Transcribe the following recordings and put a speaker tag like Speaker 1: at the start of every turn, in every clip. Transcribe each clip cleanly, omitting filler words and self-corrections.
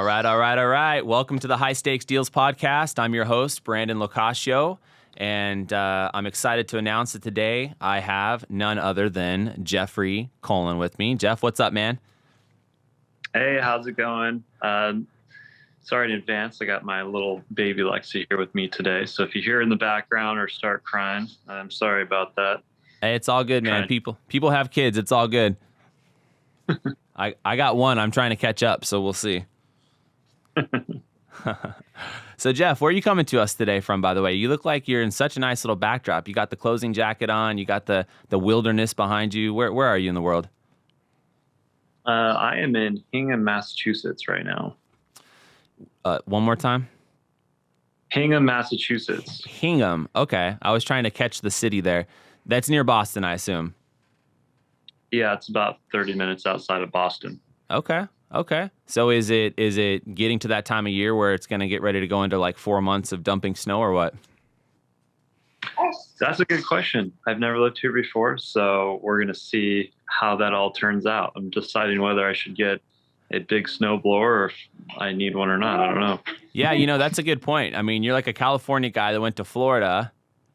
Speaker 1: All right, all right, all right. Welcome to the High Stakes Deals podcast. I'm your host, Brandon Locascio, and I'm excited to announce that today I have none other than Jeffrey Cullen with me. Jeff, what's up, man?
Speaker 2: Hey, how's it going? Sorry in advance. I got my little baby Lexi here with me today. So if you hear in the background or start crying, I'm sorry about that.
Speaker 1: Hey, it's all good, man. People have kids. It's all good. I got one. I'm trying to catch up, so we'll see. So, Jeff, where are you coming to us today from, by the way? You look like you're in such a nice little backdrop. You got the closing jacket on. You got the wilderness behind you. Where are you in the world?
Speaker 2: I am in Hingham, Massachusetts right now.
Speaker 1: One more time?
Speaker 2: Hingham, Massachusetts.
Speaker 1: Hingham. Okay. I was trying to catch the city there. That's near Boston, I assume.
Speaker 2: Yeah, it's about 30 minutes outside of Boston.
Speaker 1: Okay. So is it getting to that time of year where it's going to get ready to go into like 4 months of dumping snow or what?
Speaker 2: That's a good question. I've never lived here before, so we're going to see how that all turns out. I'm deciding whether I should get a big snow blower or if I need one or not. I don't know.
Speaker 1: Yeah, that's a good point. I mean, you're like a California guy that went to Florida,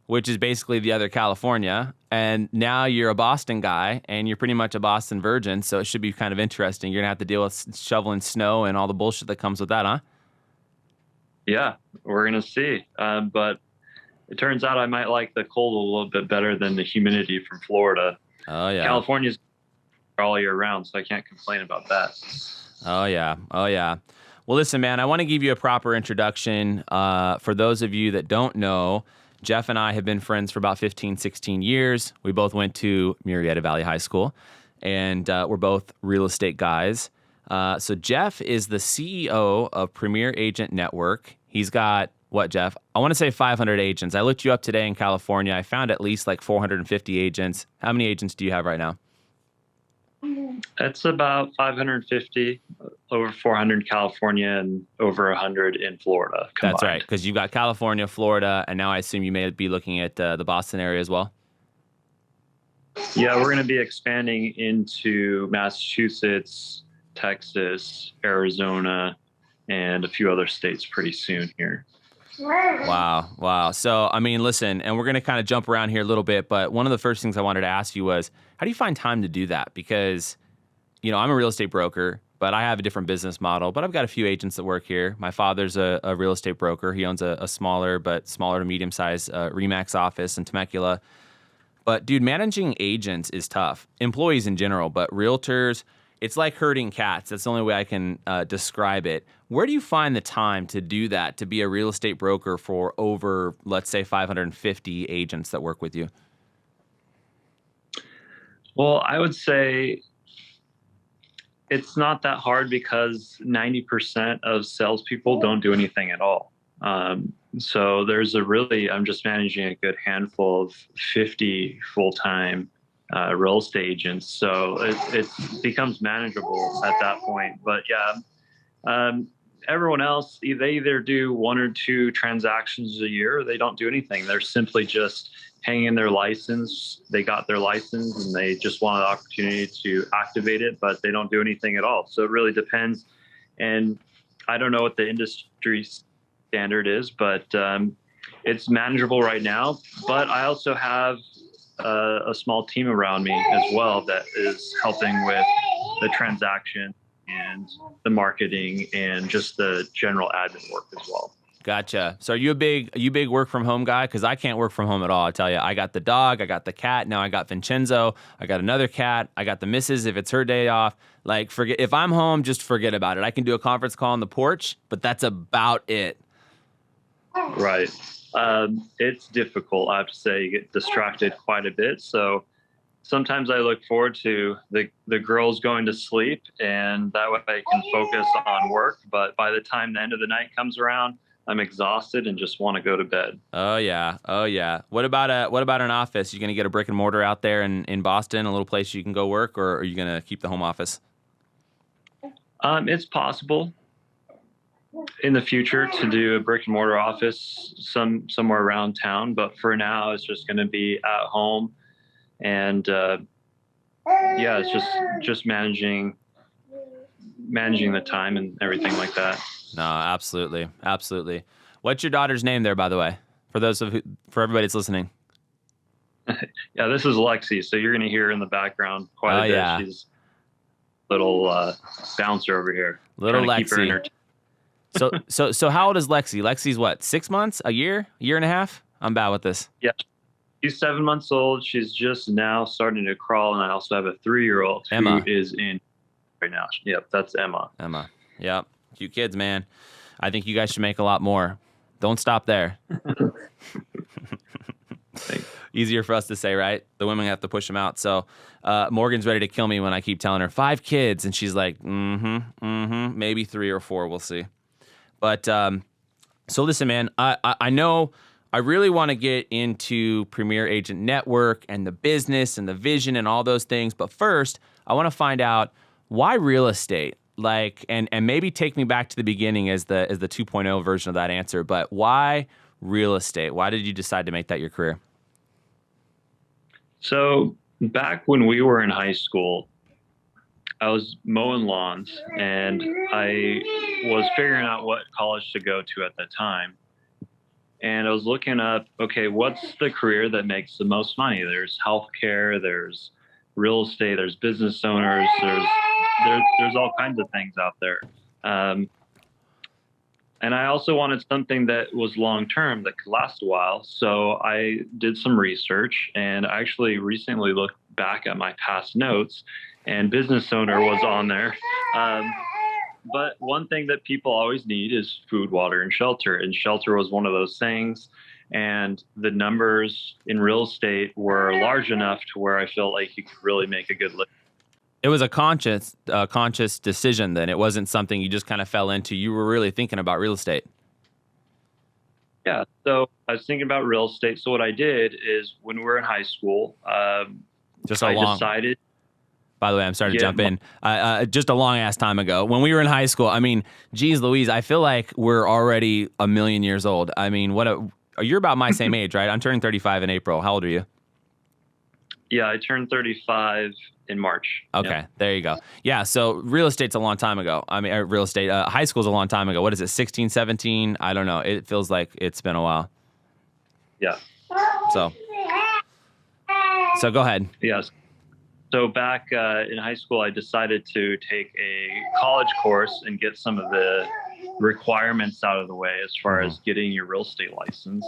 Speaker 1: which is basically the other California, and now you're a Boston guy, and you're pretty much a Boston virgin, so it should be kind of interesting. You're going to have to deal with shoveling snow and all the bullshit that comes with that, huh?
Speaker 2: Yeah, we're going to see. But it turns out I might like the cold a little bit better than the humidity from Florida.
Speaker 1: Oh, yeah.
Speaker 2: California's all year round, so I can't complain about that.
Speaker 1: Oh, yeah. Well, listen, man, I want to give you a proper introduction. For those of you that don't know, Jeff and I have been friends for about 15, 16 years. We both went to Murrieta Valley High School, and we're both real estate guys. So Jeff is the CEO of Premier Agent Network. He's got, what, Jeff? I want to say 500 agents. I looked you up today in California. I found at least like 450 agents. How many agents do you have right now?
Speaker 2: It's about 550, over 400 in California and over 100 in Florida combined.
Speaker 1: That's right, because you've got California, Florida, and now I assume you may be looking at the Boston area as well?
Speaker 2: Yeah, we're going to be expanding into Massachusetts, Texas, Arizona, and a few other states pretty soon here.
Speaker 1: Wow. So, I mean, listen, and we're going to kind of jump around here a little bit, but one of the first things I wanted to ask you was, how do you find time to do that? Because, I'm a real estate broker, but I have a different business model, but I've got a few agents that work here. My father's a real estate broker. He owns a smaller to medium-sized RE/MAX office in Temecula. But, dude, managing agents is tough. Employees in general, but realtors, it's like herding cats. That's the only way I can describe it. Where do you find the time to do that, to be a real estate broker for over, let's say, 550 agents that work with you?
Speaker 2: Well, I would say it's not that hard because 90% of salespeople don't do anything at all. So I'm just managing a good handful of 50 full-time real estate agents. So it becomes manageable at that point. But yeah, everyone else, they either do 1 or 2 transactions a year, or they don't do anything. They're simply just hanging their license. They got their license and they just want an opportunity to activate it, but they don't do anything at all. So it really depends. And I don't know what the industry standard is, but it's manageable right now. But I also have a small team around me as well that is helping with the transaction and the marketing and just the general admin work as well.
Speaker 1: Gotcha. So are you a big work from home guy? Because I can't work from home at all. I tell you, I got the dog, I got the cat, now I got Vincenzo, I got another cat, I got the missus if it's her day off. Like, if I'm home, just forget about it. I can do a conference call on the porch, but that's about it.
Speaker 2: Right. It's difficult. I have to say, you get distracted quite a bit. So sometimes I look forward to the girls going to sleep, and that way I can focus on work. But by the time the end of the night comes around, I'm exhausted and just want to go to bed.
Speaker 1: Oh yeah. What about an office? You gonna get a brick and mortar out there in Boston, a little place you can go work, or are you gonna keep the home office?
Speaker 2: It's possible in the future to do a brick and mortar office somewhere around town, but for now it's just going to be at home, and it's just managing managing the time and everything like that.
Speaker 1: No, absolutely. Absolutely. What's your daughter's name there, by the way, for everybody that's listening?
Speaker 2: Yeah, this is Lexi. So you're going to hear in the background quite
Speaker 1: Oh,
Speaker 2: a bit.
Speaker 1: yeah.
Speaker 2: She's a little bouncer over here.
Speaker 1: Little
Speaker 2: Trying to keep her
Speaker 1: Lexi.
Speaker 2: entertained.
Speaker 1: So how old is Lexi? Lexi's what, 6 months, a year and a half? I'm bad with this.
Speaker 2: Yeah, she's 7 months old. She's just now starting to crawl. And I also have a 3-year-old
Speaker 1: Emma.
Speaker 2: who is in right now. Yep, that's Emma.
Speaker 1: Emma. Yep. Cute kids, man. I think you guys should make a lot more. Don't stop there. Easier for us to say, right? The women have to push them out. So Morgan's ready to kill me when I keep telling her 5 kids. And she's like, maybe 3 or 4. We'll see. But so listen, man, I know I really want to get into Premier Agent Network and the business and the vision and all those things. But first, I want to find out why real estate? Like, and maybe take me back to the beginning as the 2.0 version of that answer. But why real estate? Why did you decide to make that your career?
Speaker 2: So back when we were in high school, I was mowing lawns and I was figuring out what college to go to at the time. And I was looking up, okay, what's the career that makes the most money? There's healthcare, there's real estate, there's business owners, there's all kinds of things out there. And I also wanted something that was long-term, that could last a while. So I did some research and I actually recently looked back at my past notes and business owner was on there. But one thing that people always need is food, water, and shelter. And shelter was one of those things. And the numbers in real estate were large enough to where I felt like you could really make a good living.
Speaker 1: It was a conscious decision then. It wasn't something you just kind of fell into. You were really thinking about real estate.
Speaker 2: Yeah. So I was thinking about real estate. So what I did is when we were in high school, decided.
Speaker 1: By the way, I'm sorry to jump in. Just a long ass time ago, when we were in high school, I mean, geez Louise, I feel like we're already a million years old. I mean, you're about my same age, right? I'm turning 35 in April. How old are you?
Speaker 2: Yeah, I turned 35 in March.
Speaker 1: Okay,
Speaker 2: yeah.
Speaker 1: There you go. Yeah, so real estate's a long time ago. I mean, real estate, high school's a long time ago. What is it, 16, 17? I don't know. It feels like it's been a while.
Speaker 2: Yeah.
Speaker 1: So go ahead.
Speaker 2: Yes. So back in high school, I decided to take a college course and get some of the requirements out of the way as far as getting your real estate license.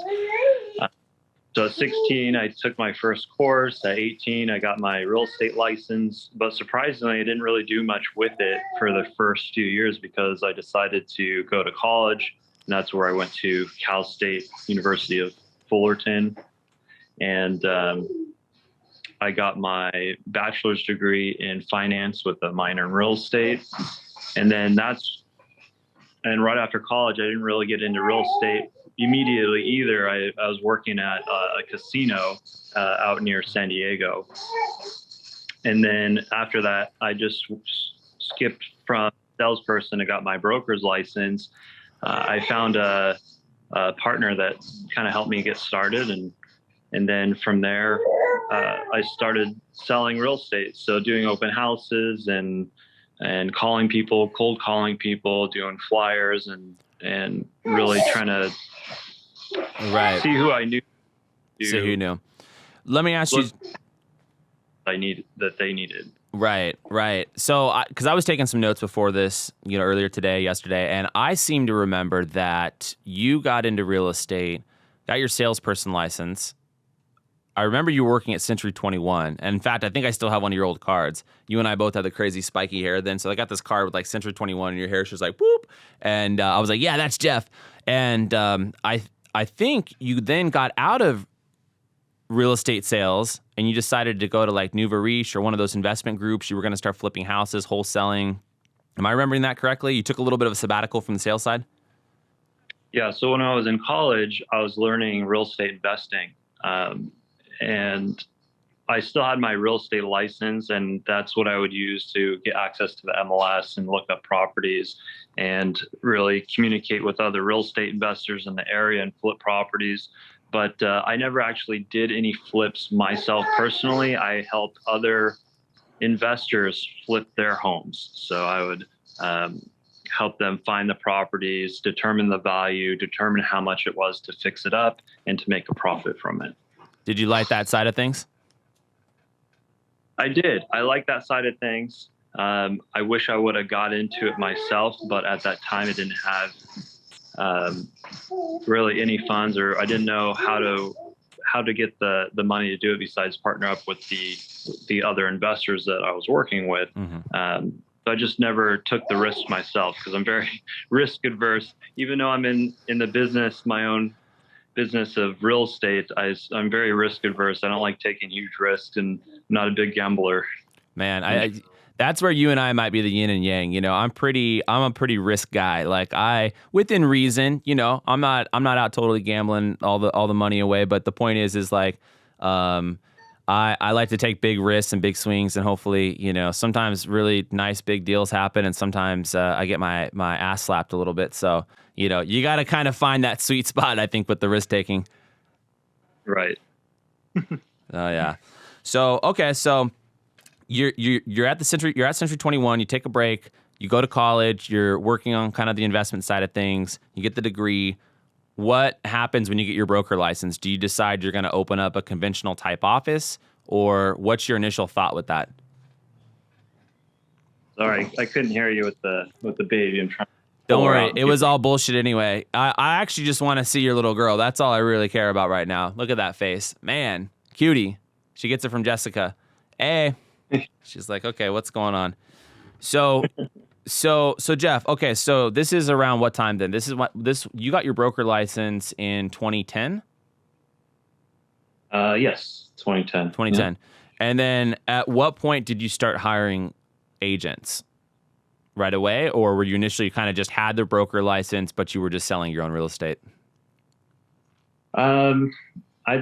Speaker 2: So at 16, I took my first course. At 18, I got my real estate license. But surprisingly, I didn't really do much with it for the first few years because I decided to go to college. And that's where I went to Cal State University of Fullerton. And I got my bachelor's degree in finance with a minor in real estate. And right after college, I didn't really get into real estate immediately either. I was working at a casino out near San Diego. And then after that, I just skipped from salesperson and got my broker's license. I found a partner that kind of helped me get started. And then from there, I started selling real estate. So doing open houses and calling people, cold calling people, doing flyers and really trying to see who I knew.
Speaker 1: See who knew. Let me ask you.
Speaker 2: That they needed.
Speaker 1: Right. So, because I was taking some notes before this, earlier today, yesterday, and I seem to remember that you got into real estate, got your salesperson license. I remember you were working at Century 21. And in fact, I think I still have one of your old cards. You and I both had the crazy spiky hair then. So I got this card with like Century 21 and your hair. She was like, whoop. And I was like, yeah, that's Jeff. And I think you then got out of real estate sales and you decided to go to like Nouveau Riche or one of those investment groups. You were going to start flipping houses, wholesaling. Am I remembering that correctly? You took a little bit of a sabbatical from the sales side?
Speaker 2: Yeah. So when I was in college, I was learning real estate investing. And I still had my real estate license, and that's what I would use to get access to the MLS and look up properties and really communicate with other real estate investors in the area and flip properties. But I never actually did any flips myself personally. I helped other investors flip their homes. So I would um, help them find the properties, determine the value, determine how much it was to fix it up, and to make a profit from it.
Speaker 1: Did you like that side of things?
Speaker 2: I did. I like that side of things. I wish I would have got into it myself, but at that time I didn't have um, really any funds, or I didn't know how to get the money to do it besides partner up with the other investors that I was working with. So I just never took the risk myself because I'm very risk adverse. Even though I'm in the business, my own business of real estate, I'm very risk adverse. I don't like taking huge risks, and I'm not a big gambler.
Speaker 1: Man, I that's where you and I might be the yin and yang. I'm a pretty risk guy. Like, within reason, I'm not out totally gambling all the money away. But the point is like, I like to take big risks and big swings, and hopefully, sometimes really nice big deals happen, and sometimes I get my ass slapped a little bit. So, you got to kind of find that sweet spot, I think, with the risk taking.
Speaker 2: Right.
Speaker 1: Oh yeah. So okay, so you're at Century 21. You take a break. You go to college. You're working on kind of the investment side of things. You get the degree. What happens when you get your broker license? Do you decide you're going to open up a conventional type office, or what's your initial thought with that?
Speaker 2: Sorry, I couldn't hear you with the baby. I'm trying.
Speaker 1: Don't worry, it was all bullshit anyway. I actually just want to see your little girl. That's all I really care about right now. Look at that face, man, cutie. She gets it from Jessica. Hey, she's like, okay, what's going on? So Jeff, okay, so this is around what time then? You got your broker license in 2010?
Speaker 2: Yes, 2010.
Speaker 1: 2010.
Speaker 2: Yeah.
Speaker 1: And then at what point did you start hiring agents? Right away, or were you initially kind of just had the broker license, but you were just selling your own real estate?
Speaker 2: I'd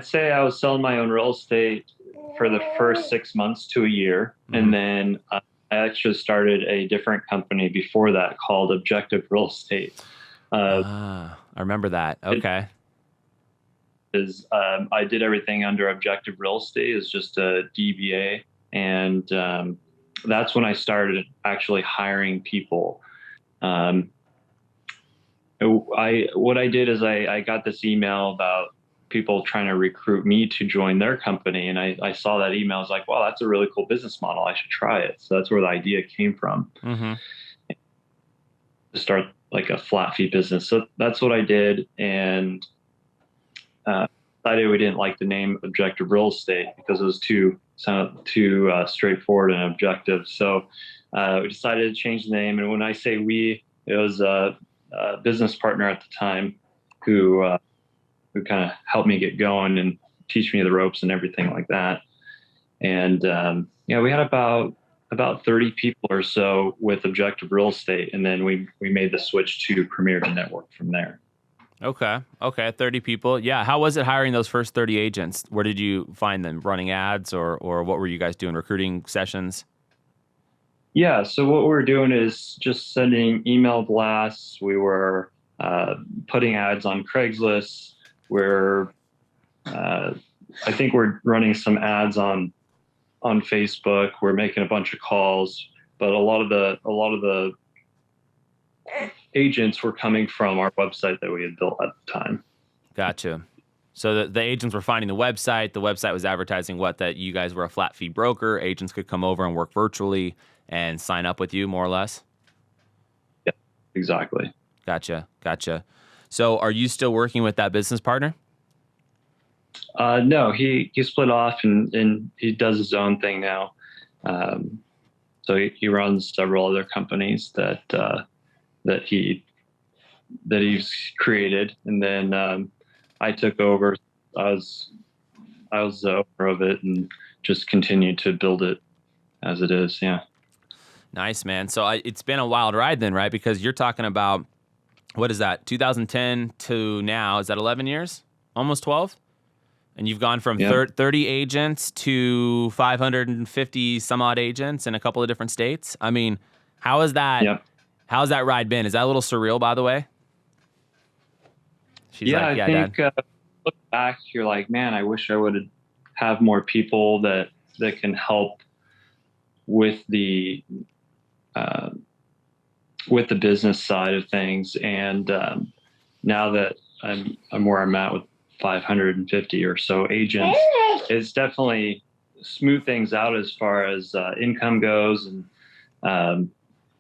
Speaker 2: say I was selling my own real estate for the first 6 months to a year, and then I actually started a different company before that called Objective Real Estate.
Speaker 1: I remember that. Okay.
Speaker 2: I did everything under Objective Real Estate as just a DBA, and that's when I started actually hiring people. What I did is I got this email about people trying to recruit me to join their company, and I saw that email. I was like, wow, that's a really cool business model. I should try it. So that's where the idea came from. To start like a flat fee business. So that's what I did, and decided we didn't like the name Objective Real Estate because it was too straightforward and objective. So we decided to change the name. And when I say we, it was a business partner at the time who kind of helped me get going and teach me the ropes and everything like that. And we had about 30 people or so with Objective Real Estate, and then we made the switch to Premier to Network from there.
Speaker 1: Okay. 30 people. Yeah. How was it hiring those first 30 agents? Where did you find them? Running ads, or what were you guys doing? Recruiting sessions?
Speaker 2: Yeah. So what we were doing is just sending email blasts. We were putting ads on Craigslist. I think we're running some ads on Facebook. We're making a bunch of calls, but a lot of the agents were coming from our website that we had built at the time.
Speaker 1: Gotcha. So the agents were finding the website. The website was advertising that you guys were a flat fee broker. Agents could come over and work virtually and sign up with you, more or less.
Speaker 2: Yeah, exactly.
Speaker 1: Gotcha. So are you still working with that business partner?
Speaker 2: No, he split off and he does his own thing now. So he runs several other companies that he's created, and then I took over. I was the owner of it and just continued to build it as it is. Yeah.
Speaker 1: Nice, man. So it's been a wild ride then, right? Because you're talking about, what is that, 2010 to now? Is that 11 years? Almost 12? And you've gone from 30 agents to 550 some odd agents in a couple of different states. I mean, how is that?
Speaker 2: Yep.
Speaker 1: How's that ride been? Is that a little surreal, by the way? She's like,
Speaker 2: I think look back, you're like, man, I wish I would have more people that can help with the with the business side of things. And now that I'm where I'm at with 550 or so agents, it's definitely smooth things out as far as income goes. And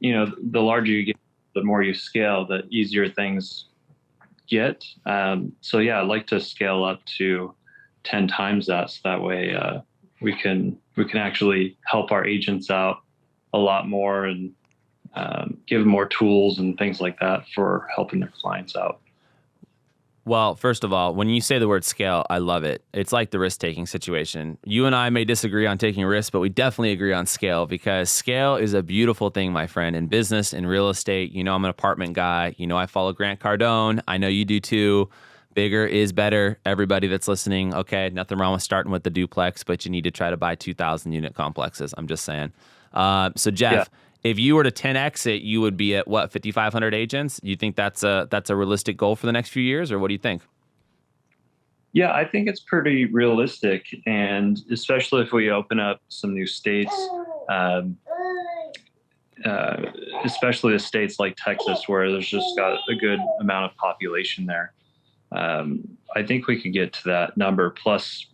Speaker 2: the larger you get, the more you scale, the easier things get. So yeah, I'd like to scale up to 10 times that, so that way we can actually help our agents out a lot more, and give them more tools and things like that for helping their clients out.
Speaker 1: Well, first of all, when you say the word scale, I love it. It's like the risk-taking situation. You and I may disagree on taking risks, but we definitely agree on scale, because scale is a beautiful thing, my friend, in business, in real estate. You know, I'm an apartment guy. You know, I follow Grant Cardone. I know you do too. Bigger is better. Everybody that's listening, okay, nothing wrong with starting with the duplex, but you need to try to buy 2,000 unit complexes. I'm just saying. So Jeff,
Speaker 2: Yeah.
Speaker 1: if you were to 10x it, you would be at what, 5,500 agents? You think that's a realistic goal for the next few years, or what do you think?
Speaker 2: Yeah, I think it's pretty realistic, and especially if we open up some new states, um, uh, especially the states like Texas, where there's just got a good amount of population there. I think we could get to that number. Plus,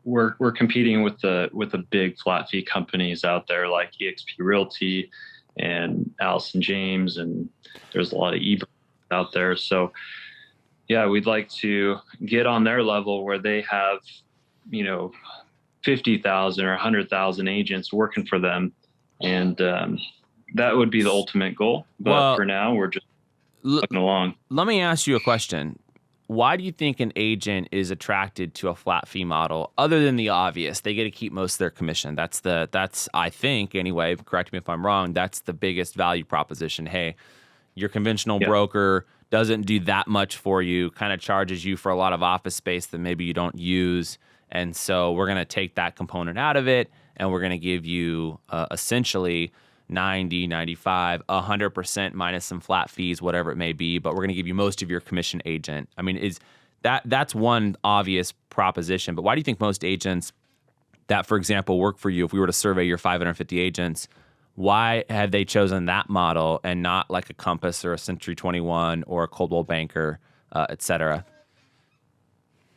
Speaker 2: we're competing with the big flat fee companies out there like eXp Realty and Allison James, and there's a lot of eBay out there. So yeah, we'd like to get on their level where they have, 50,000 or 100,000 agents working for them, and that would be the ultimate goal. But
Speaker 1: Well,
Speaker 2: for now, we're just
Speaker 1: l-
Speaker 2: plugging along.
Speaker 1: let me ask you a question. Why do you think an agent is attracted to a flat fee model, other than the obvious? They get to keep most of their commission. That's I think anyway, correct me if I'm wrong, that's the biggest value proposition. Hey, your conventional
Speaker 2: Yeah.
Speaker 1: broker doesn't do that much for you, kind of charges you for a lot of office space that maybe you don't use. And so we're going to take that component out of it, and we're going to give you essentially 90, 95, 100% minus some flat fees, whatever it may be, but we're going to give you most of your commission agent. I mean, that's one obvious proposition, but why do you think most agents that, for example, work for you, if we were to survey your 550 agents, why have they chosen that model and not like a Compass or a Century 21 or a Coldwell Banker, et cetera?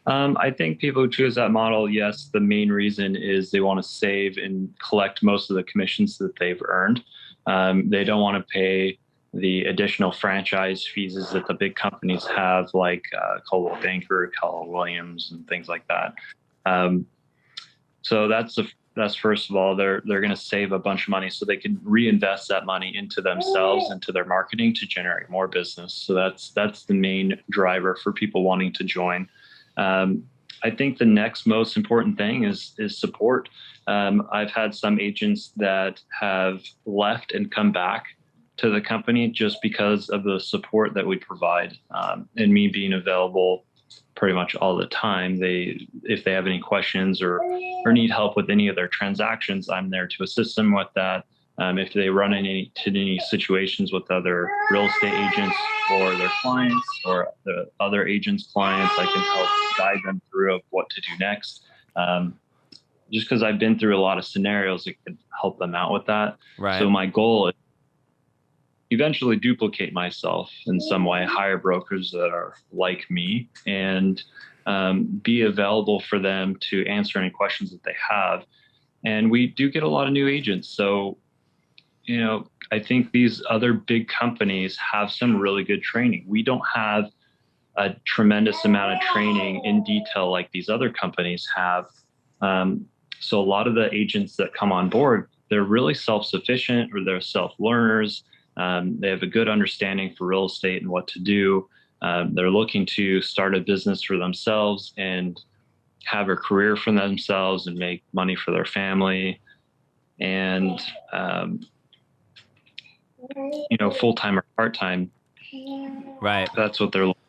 Speaker 2: I think people who choose that model, yes, the main reason is they want to save and collect most of the commissions that they've earned. They don't want to pay the additional franchise fees that the big companies have, like Coldwell Banker, Keller Williams, and things like that. Um, so that's first of all, they're going to save a bunch of money, so they can reinvest that money into themselves, into their marketing, to generate more business. So that's the main driver for people wanting to join. Um, I think the next most important thing is support. I've had some agents that have left and come back to the company just because of the support that we provide, and me being available pretty much all the time. If they have any questions or need help with any of their transactions, I'm there to assist them with that. If they run into any situations with other real estate agents or their clients or the other agents' clients, I can help guide them through of what to do next. Just because I've been through a lot of scenarios, it can help them out with that.
Speaker 1: Right.
Speaker 2: So my goal is eventually duplicate myself in some way, hire brokers that are like me, and be available for them to answer any questions that they have. And we do get a lot of new agents. So, I think these other big companies have some really good training. We don't have a tremendous amount of training in detail like these other companies have. So a lot of the agents that come on board, they're really self-sufficient, or they're self-learners. They have a good understanding for real estate and what to do. They're looking to start a business for themselves and have a career for themselves and make money for their family. And, full-time or part-time,
Speaker 1: Right.
Speaker 2: that's what they're looking.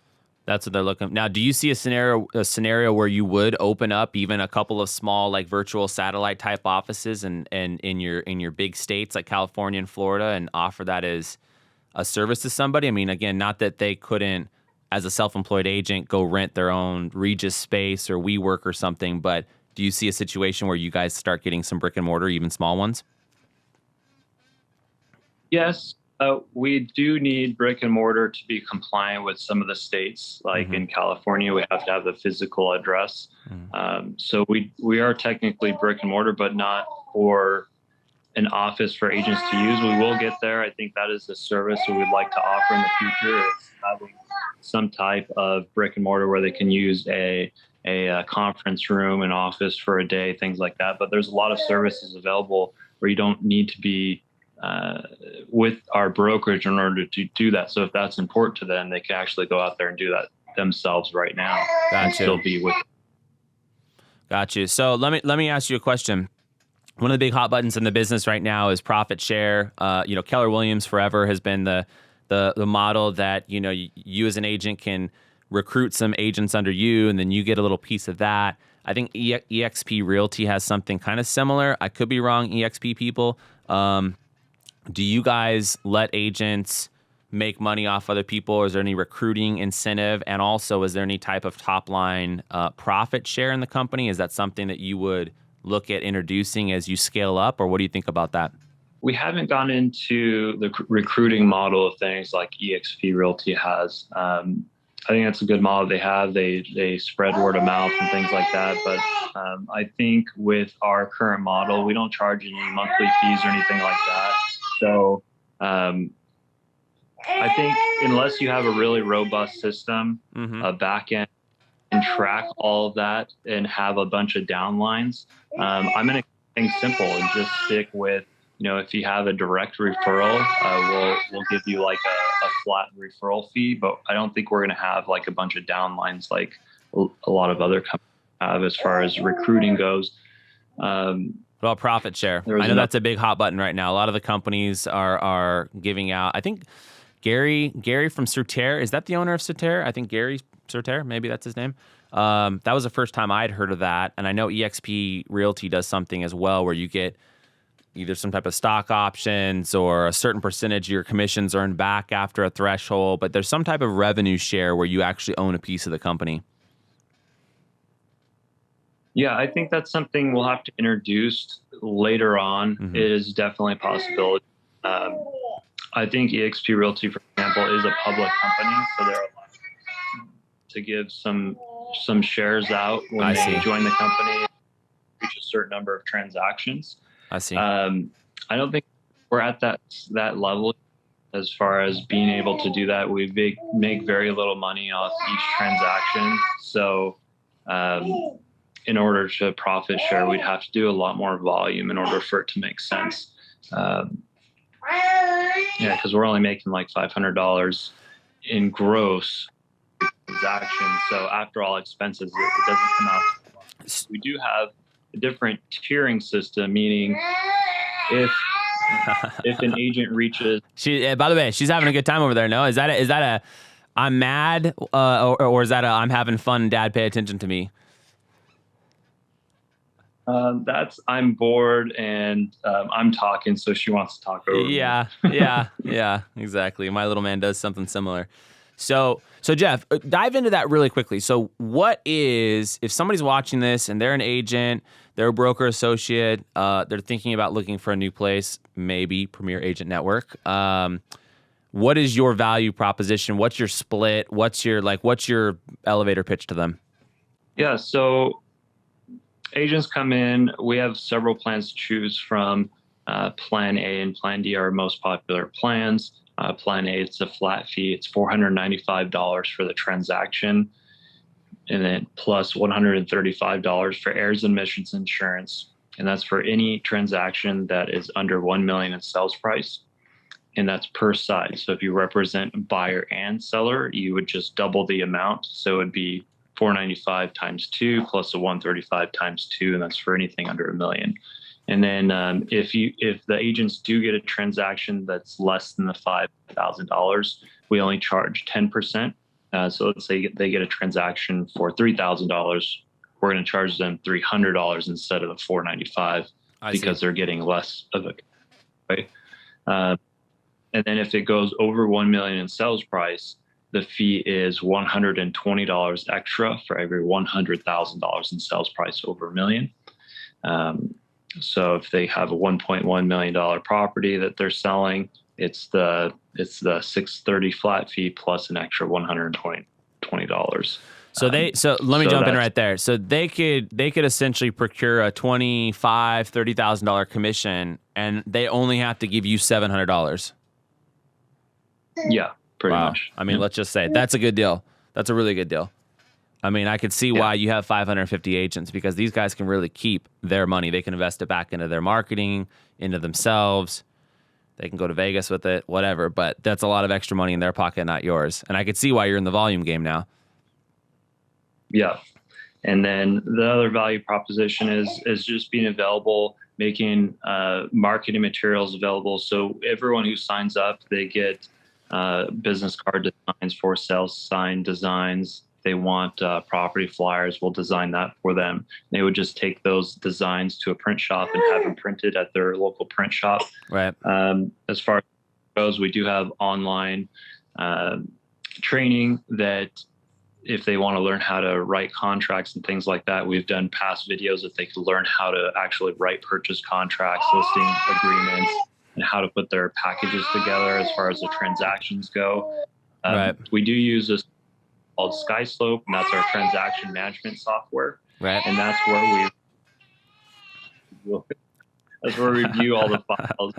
Speaker 1: That's what they're looking. Now, do you see a scenario where you would open up even a couple of small, like, virtual satellite type offices and in your big states like California and Florida, and offer that as a service to somebody? I mean, again, not that they couldn't, as a self-employed agent, go rent their own Regis space or WeWork or something, but do you see a situation where you guys start getting some brick and mortar, even small ones?
Speaker 2: Yes, We do need brick and mortar to be compliant with some of the states. Like
Speaker 1: Mm-hmm.
Speaker 2: in California, we have to have the physical address.
Speaker 1: Mm-hmm.
Speaker 2: So we are technically brick and mortar, but not for an office for agents to use. We will get there. I think that is the service we would like to offer in the future, is having some type of brick and mortar where they can use a conference room, an office for a day, things like that. But there's a lot of services available where you don't need to be uh, with our brokerage in order to do that. So if that's important to them, they can actually go out there and do that themselves right now and
Speaker 1: Gotcha.
Speaker 2: still be with.
Speaker 1: Got you. So let me ask you a question. One of the big hot buttons in the business right now is profit share. Keller Williams forever has been the model that you as an agent can recruit some agents under you, and then you get a little piece of that. I think EXP Realty has something kind of similar. I could be wrong, EXP people. Do you guys let agents make money off other people? Or is there any recruiting incentive? And also, is there any type of top line profit share in the company? Is that something that you would look at introducing as you scale up, or what do you think about that?
Speaker 2: We haven't gone into the recruiting model of things like EXP Realty has. I think that's a good model they have. They spread word of mouth and things like that. But I think with our current model, we don't charge any monthly fees or anything like that. So I think unless you have a really robust system,
Speaker 1: Mm-hmm.
Speaker 2: a back end, and track all of that and have a bunch of downlines, I'm going to keep things simple and just stick with, if you have a direct referral, we'll give you like a flat referral fee, but I don't think we're going to have like a bunch of downlines like a lot of other companies have as far as recruiting goes.
Speaker 1: Well, profit share. I know that's a big hot button right now. A lot of the companies are giving out. I think Gary from Surter, is that the owner of Surter? I think Gary Surter, maybe that's his name. That was the first time I'd heard of that. And I know EXP Realty does something as well where you get either some type of stock options or a certain percentage of your commissions earned back after a threshold, but there's some type of revenue share where you actually own a piece of the company.
Speaker 2: Yeah, I think that's something we'll have to introduce later on.
Speaker 1: Mm-hmm.
Speaker 2: It is definitely a possibility. I think EXP Realty, for example, is a public company, so they're allowed to give some shares out when they join the company, reach a certain number of transactions.
Speaker 1: I see.
Speaker 2: I don't think we're at that level as far as being able to do that. We make very little money off each transaction, so in order to profit share, we'd have to do a lot more volume in order for it to make sense. Because we're only making like $500 in gross transactions. So after all expenses, it doesn't come out. We do have a different tiering system, meaning if an agent reaches,
Speaker 1: by the way, she's having a good time over there. No, is that a I'm mad, or is that a I'm having fun, Dad? Pay attention to me.
Speaker 2: that's I'm bored and I'm talking, so she wants to talk over me.
Speaker 1: Yeah, exactly. My little man does something similar. So Jeff, dive into that really quickly. So what is, if somebody's watching this and they're an agent, they're a broker associate, they're thinking about looking for a new place, maybe Premier Agent Network. What is your value proposition? What's your split? What's your elevator pitch to them?
Speaker 2: Yeah, so agents come in. We have several plans to choose from. Plan A and Plan D are our most popular plans. Plan A, it's a flat fee. It's $495 for the transaction, and then plus $135 for errors and omissions insurance. And that's for any transaction that is under $1 million in sales price. And that's per side. So if you represent buyer and seller, you would just double the amount. So it would be $495 times 2 plus the $135 times 2, and that's for anything under $1 million. And then if the agents do get a transaction that's less than the $5,000, we only charge 10%. So let's say they get a transaction for $3,000, we're going to charge them $300 instead of the $495 because they're getting less of it. Right? And then if it goes over $1 million in sales price, the fee is $120 extra for every $100,000 in sales price over $1 million. So if they have a $1.1 million property that they're selling it's the 630 flat fee plus an extra $120.
Speaker 1: So let me jump in right there. So they could essentially procure a $25,000-$30,000 commission, and they only have to give you $700.
Speaker 2: Yeah, pretty
Speaker 1: Wow.
Speaker 2: much.
Speaker 1: I mean, let's just say that's a good deal. That's a really good deal. I mean, I could see why you have 550 agents, because these guys can really keep their money. They can invest it back into their marketing, into themselves. They can go to Vegas with it, whatever. But that's a lot of extra money in their pocket, not yours. And I could see why you're in the volume game now.
Speaker 2: Yeah. And then the other value proposition is just being available, making marketing materials available. So everyone who signs up, they get business card designs, for sale sign designs. They want property flyers, we'll design that for them. They would just take those designs to a print shop and have them printed at their local print shop.
Speaker 1: Right.
Speaker 2: As far as it goes, we do have online training that if they want to learn how to write contracts and things like that, we've done past videos that they could learn how to actually write purchase contracts, listing agreements, and how to put their packages together as far as the transactions go.
Speaker 1: Right.
Speaker 2: We do use this called SkySlope, and that's our transaction management software.
Speaker 1: Right.
Speaker 2: And that's where we view all the files,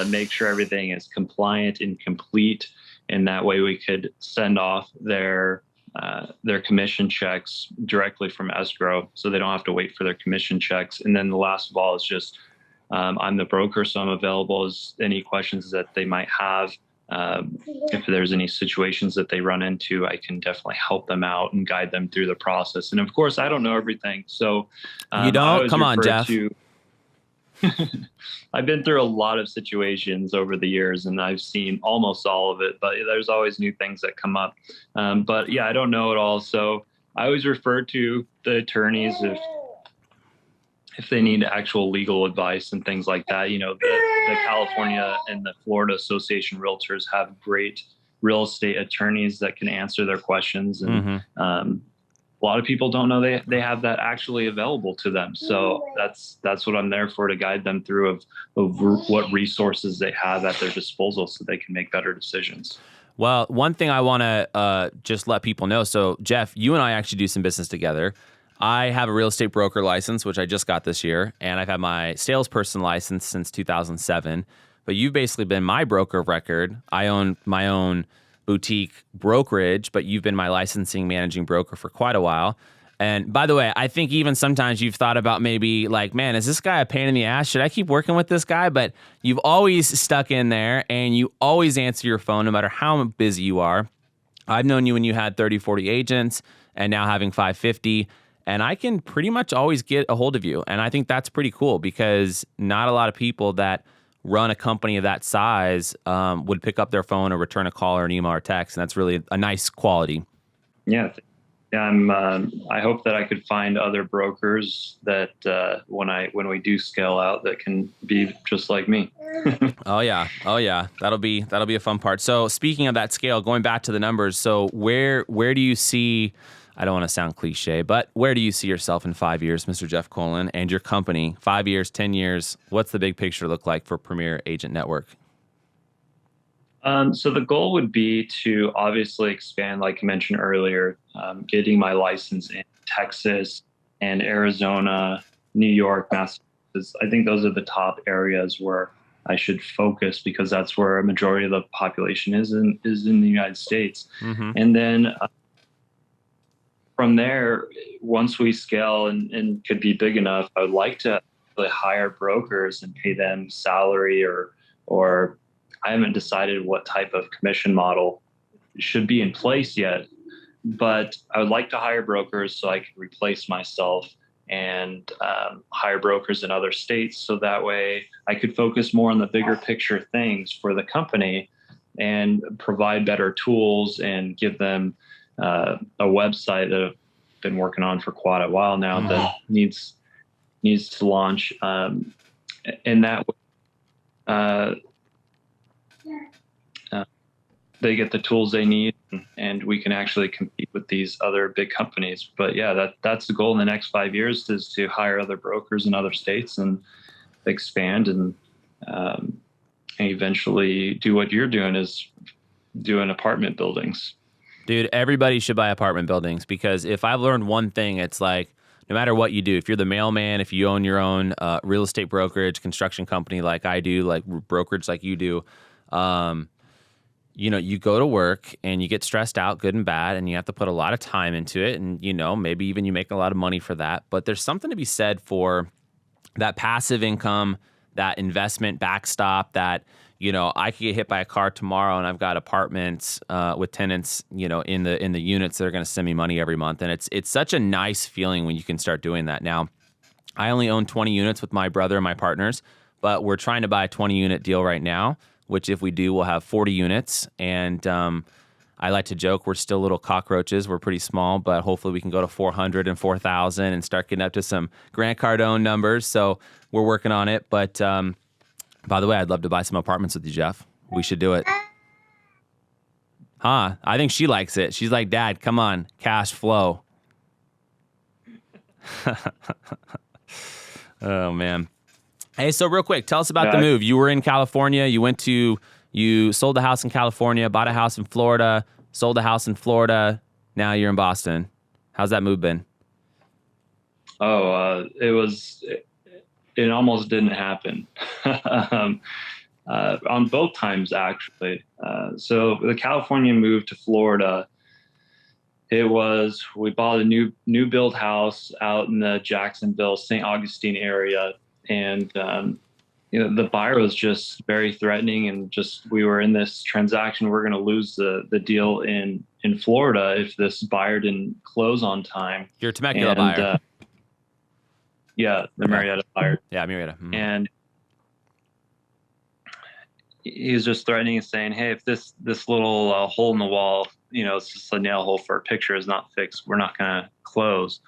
Speaker 2: make sure everything is compliant and complete, and that way we could send off their commission checks directly from escrow, so they don't have to wait for their commission checks. And then the last of all is just I'm the broker, so I'm available as any questions that they might have. If there's any situations that they run into, I can definitely help them out and guide them through the process. And of course, I don't know everything, so
Speaker 1: you don't. Come on, Jeff.
Speaker 2: I've been through a lot of situations over the years, and I've seen almost all of it, but there's always new things that come up. But yeah, I don't know it all. So I always refer to the attorneys if they need actual legal advice and things like that. You know, the California and the Florida Association Realtors have great real estate attorneys that can answer their questions. And a lot of people don't know they have that actually available to them. So that's what I'm there for, to guide them through of what resources they have at their disposal so they can make better decisions.
Speaker 1: Well, one thing I want to just let people know. So, Jeff, you and I actually do some business together. I have a real estate broker license, which I just got this year, and I've had my salesperson license since 2007. But you've basically been my broker of record. I own my own boutique brokerage, but you've been my licensing managing broker for quite a while. And by the way, I think even sometimes you've thought about maybe like, man, is this guy a pain in the ass? Should I keep working with this guy? But you've always stuck in there, and you always answer your phone no matter how busy you are. I've known you when you had 30, 40 agents, and now having 550. And I can pretty much always get a hold of you. And I think that's pretty cool, because not a lot of people that run a company of that size would pick up their phone or return a call or an email or text. And that's really a nice quality.
Speaker 2: Yeah. I hope that I could find other brokers that when we do scale out, that can be just like me.
Speaker 1: Oh yeah. That'll be a fun part. So speaking of that scale, going back to the numbers. So where do you see, I don't want to sound cliche, but where do you see yourself in 5 years, Mr. Jeff Cullen, and your company? 5 years, 10 years, what's the big picture look like for Premier Agent Network?
Speaker 2: So the goal would be to obviously expand, like I mentioned earlier, getting my license in Texas and Arizona, New York, Massachusetts. I think those are the top areas where I should focus, because that's where a majority of the population is in the United States. And then from there, once we scale and could be big enough, I would like to really hire brokers and pay them salary, or I haven't decided what type of commission model should be in place yet, but I would like to hire brokers so I can replace myself and hire brokers in other states, so that way I could focus more on the bigger picture things for the company and provide better tools and give them a website that I've been working on for quite a while now that needs to launch. And that they get the tools they need, and we can actually compete with these other big companies. But yeah, that's the goal in the next 5 years, is to hire other brokers in other states and expand and eventually do what you're doing, is doing apartment buildings.
Speaker 1: Dude, everybody should buy apartment buildings, because if I've learned one thing, it's like no matter what you do, if you're the mailman, if you own your own real estate brokerage, construction company like I do, like brokerage like you do, you go to work and you get stressed out, good and bad, and you have to put a lot of time into it. And, maybe even you make a lot of money for that. But there's something to be said for that passive income, that investment backstop, that, I could get hit by a car tomorrow and I've got apartments with tenants, in the units that are going to send me money every month. And it's such a nice feeling when you can start doing that. Now, I only own 20 units with my brother and my partners, but we're trying to buy a 20-unit deal right now, which if we do, we'll have 40 units. And I like to joke, we're still little cockroaches. We're pretty small, but hopefully we can go to 400 and 4,000 and start getting up to some Grant Cardone numbers. So we're working on it. But by the way, I'd love to buy some apartments with you, Jeff. We should do it. Huh? I think she likes it. She's like, Dad, come on, cash flow. Oh, man. Hey, so real quick, tell us about the move. You were in California. You sold a house in California, bought a house in Florida, sold a house in Florida. Now you're in Boston. How's that move been?
Speaker 2: Oh, it almost didn't happen. On both times, actually. So the California move to Florida, we bought a new build house out in the Jacksonville, St. Augustine area. And, the buyer was just very threatening, and we were in this transaction. We're going to lose the deal in Florida if this buyer didn't close on time.
Speaker 1: You're a Temecula buyer.
Speaker 2: Yeah, the Marietta buyer.
Speaker 1: Yeah, Marietta. Mm-hmm.
Speaker 2: And he was just threatening and saying, hey, if this little hole in the wall, it's just a nail hole for a picture, is not fixed, we're not going to close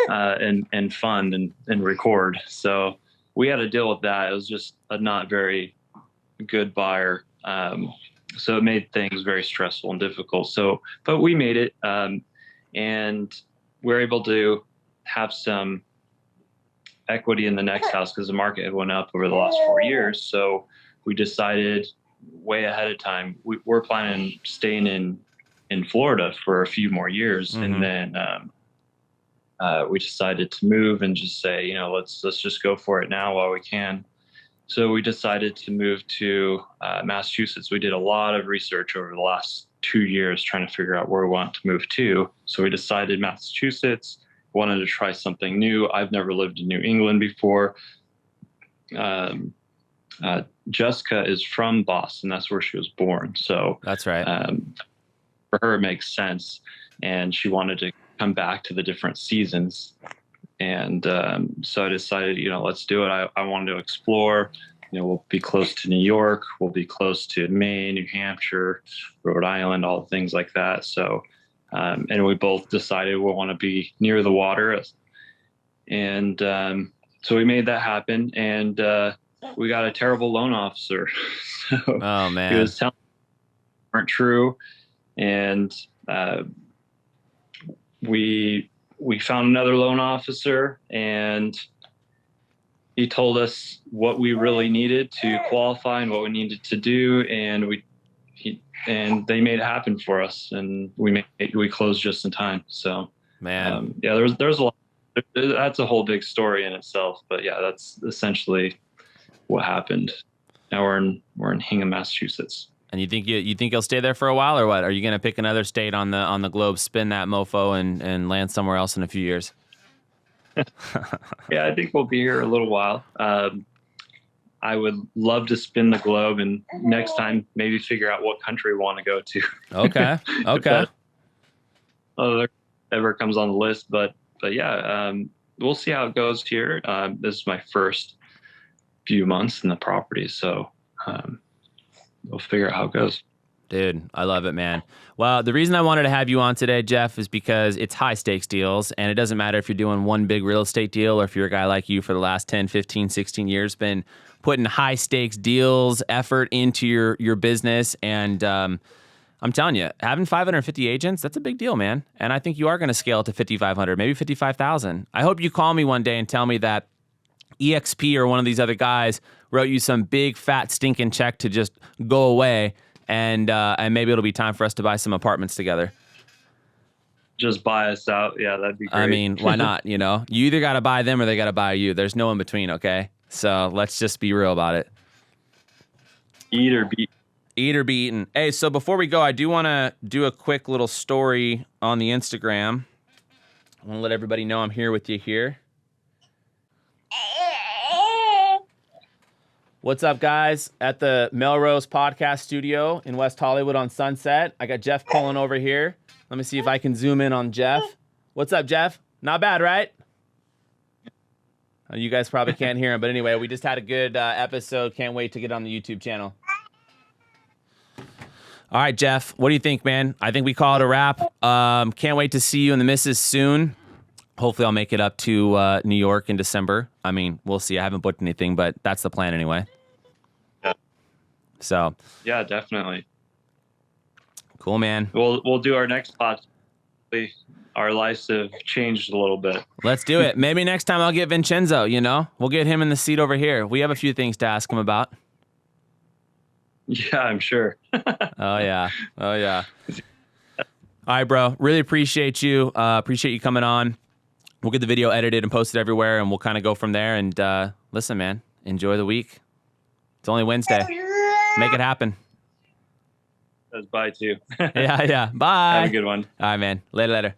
Speaker 2: and fund and record. So we had to deal with that. It was just a not very good buyer. So it made things very stressful and difficult. But we made it, and we're able to have some equity in the next house because the market had went up over the last 4 years. So we decided way ahead of time, we're planning on staying in Florida for a few more years. Mm-hmm. And then we decided to move and just say, let's just go for it now while we can. So we decided to move to Massachusetts. We did a lot of research over the last 2 years trying to figure out where we want to move to. So we decided Massachusetts, wanted to try something new. I've never lived in New England before. Jessica is from Boston. That's where she was born. So
Speaker 1: that's right.
Speaker 2: For her, it makes sense. And she wanted to come back to the different seasons. And so I decided, let's do it. I wanted to explore. We'll be close to New York. We'll be close to Maine, New Hampshire, Rhode Island, all things like that. So, and we both decided we want to be near the water. And so we made that happen. And we got a terrible loan officer. So
Speaker 1: oh, man.
Speaker 2: He was telling me weren't true. And we found another loan officer, and he told us what we really needed to qualify and what we needed to do, and they made it happen for us, and we closed just in time. So,
Speaker 1: man,
Speaker 2: there's a lot. That's a whole big story in itself, but yeah, that's essentially what happened. Now we're in Hingham, Massachusetts.
Speaker 1: And you think you'll stay there for a while, or what? Are you going to pick another state on the globe, spin that mofo, and land somewhere else in a few years?
Speaker 2: Yeah, I think we'll be here a little while. I would love to spin the globe, and next time maybe figure out what country we want to go to.
Speaker 1: Okay. Okay.
Speaker 2: Ever comes on the list, but yeah, we'll see how it goes here. This is my first few months in the property, so we'll figure out how it goes.
Speaker 1: Dude, I love it, man. Well, the reason I wanted to have you on today, Jeff, is because it's high stakes deals, and it doesn't matter if you're doing one big real estate deal or if you're a guy like you for the last 10, 15, 16 years, been putting high stakes deals, effort into your business. And I'm telling you, having 550 agents, that's a big deal, man. And I think you are going to scale it to 5,500, maybe 55,000. I hope you call me one day and tell me that EXP or one of these other guys wrote you some big fat stinking check to just go away, and maybe it'll be time for us to buy some apartments together.
Speaker 2: Just buy us out. Yeah, that'd be great.
Speaker 1: I mean, why not? You know, you either got to buy them or they got to buy you. There's no in between. Okay, so let's just be real about it.
Speaker 2: Eat or be.
Speaker 1: Eat or be eaten. Hey, so before we go, I do want to do a quick little story on the Instagram. I want to let everybody know I'm here with you here. What's up, guys? At the Melrose Podcast Studio in West Hollywood on Sunset. I got Jeff Cullen over here. Let me see if I can zoom in on Jeff. What's up, Jeff? Not bad, right? You guys probably can't hear him, but anyway, we just had a good episode. Can't wait to get on the YouTube channel. All right, Jeff, what do you think, man? I think we call it a wrap. Can't wait to see you and the missus soon. Hopefully I'll make it up to New York in December. I mean, we'll see. I haven't booked anything, but that's the plan anyway.
Speaker 2: Yeah.
Speaker 1: So.
Speaker 2: Yeah, definitely.
Speaker 1: Cool, man.
Speaker 2: We'll do our next podcast. Our lives have changed a little bit.
Speaker 1: Let's do it. Maybe next time I'll get Vincenzo, you know? We'll get him in the seat over here. We have a few things to ask him about.
Speaker 2: Yeah, I'm sure.
Speaker 1: Oh, yeah. Oh, yeah. All right, bro. Really appreciate you. Appreciate you coming on. We'll get the video edited and posted everywhere, and we'll kind of go from there. And listen, man, enjoy the week. It's only Wednesday. Make it happen.
Speaker 2: Bye, too.
Speaker 1: Yeah. Bye.
Speaker 2: Have a good one.
Speaker 1: All right, man. Later.